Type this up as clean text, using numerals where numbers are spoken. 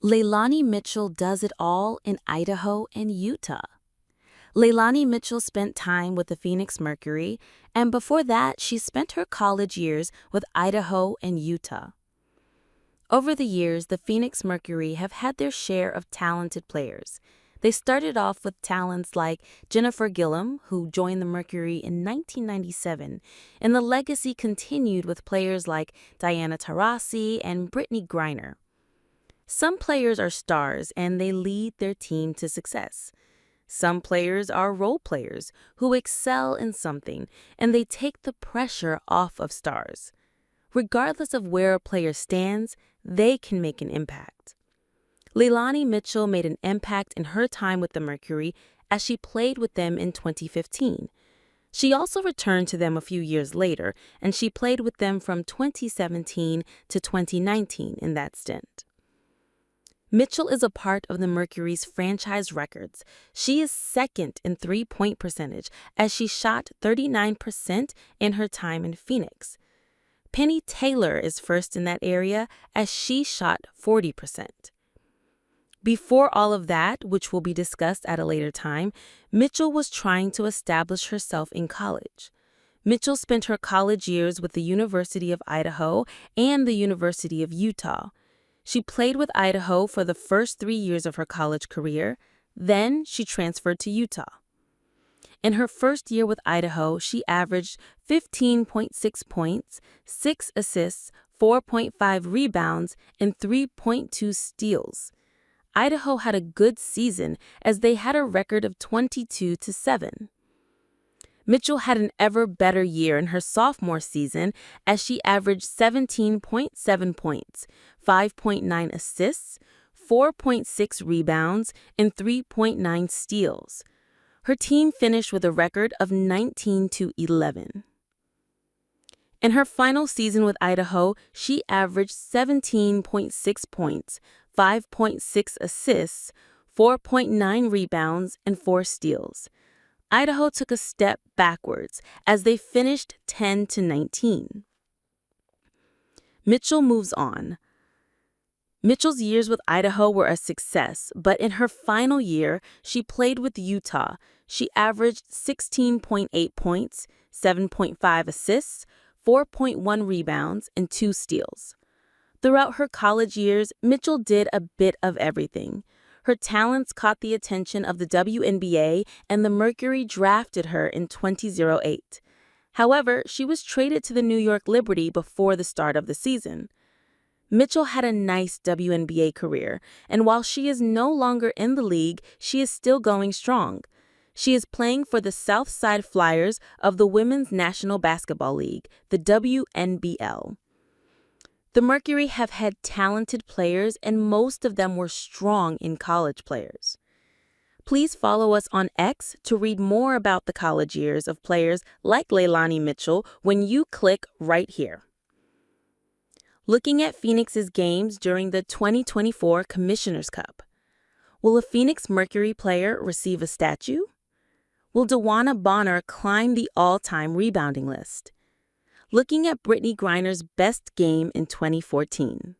Leilani Mitchell does it all in Idaho and Utah. Leilani Mitchell spent time with the Phoenix Mercury, and before that, she spent her college years with Idaho and Utah. Over the years, the Phoenix Mercury have had their share of talented players. They started off with talents like Jennifer Gillum, who joined the Mercury in 1997, and the legacy continued with players like Diana Taurasi and Brittany Griner. Some players are stars and they lead their team to success. Some players are role players who excel in something and they take the pressure off of stars. Regardless of where a player stands, they can make an impact. Leilani Mitchell made an impact in her time with the Mercury as she played with them in 2015. She also returned to them a few years later, and she played with them from 2017 to 2019 in that stint. Mitchell is a part of the Mercury's franchise records. She is second in three-point percentage as she shot 39% in her time in Phoenix. Penny Taylor is first in that area as she shot 40%. Before all of that, which will be discussed at a later time, Mitchell was trying to establish herself in college. Mitchell spent her college years with the University of Idaho and the University of Utah. She played with Idaho for the first 3 years of her college career, then she transferred to Utah. In her first year with Idaho, she averaged 15.6 points, 6 assists, 4.5 rebounds, and 3.2 steals. Idaho had a good season as they had a record of 22-7. Mitchell had an ever better year in her sophomore season as she averaged 17.7 points, 5.9 assists, 4.6 rebounds, and 3.9 steals. Her team finished with a record of 19-11. In her final season with Idaho, she averaged 17.6 points, 5.6 assists, 4.9 rebounds, and 4 steals. Idaho took a step backwards as they finished 10-19. Mitchell moves on. Mitchell's years with Idaho were a success, but in her final year, she played with Utah. She averaged 16.8 points, 7.5 assists, 4.1 rebounds, and 2 steals. Throughout her college years, Mitchell did a bit of everything. Her talents caught the attention of the WNBA, and the Mercury drafted her in 2008. However, she was traded to the New York Liberty before the start of the season. Mitchell had a nice WNBA career, and while she is no longer in the league, she is still going strong. She is playing for the Southside Flyers of the Women's National Basketball League, the WNBL. The Mercury have had talented players, and most of them were strong in college players. Please follow us on X to read more about the college years of players like Leilani Mitchell when you click right here. Looking at Phoenix's games during the 2024 Commissioner's Cup. Will a Phoenix Mercury player receive a statue? Will DeWanna Bonner climb the all-time rebounding list? Looking at Brittany Griner's best game in 2014.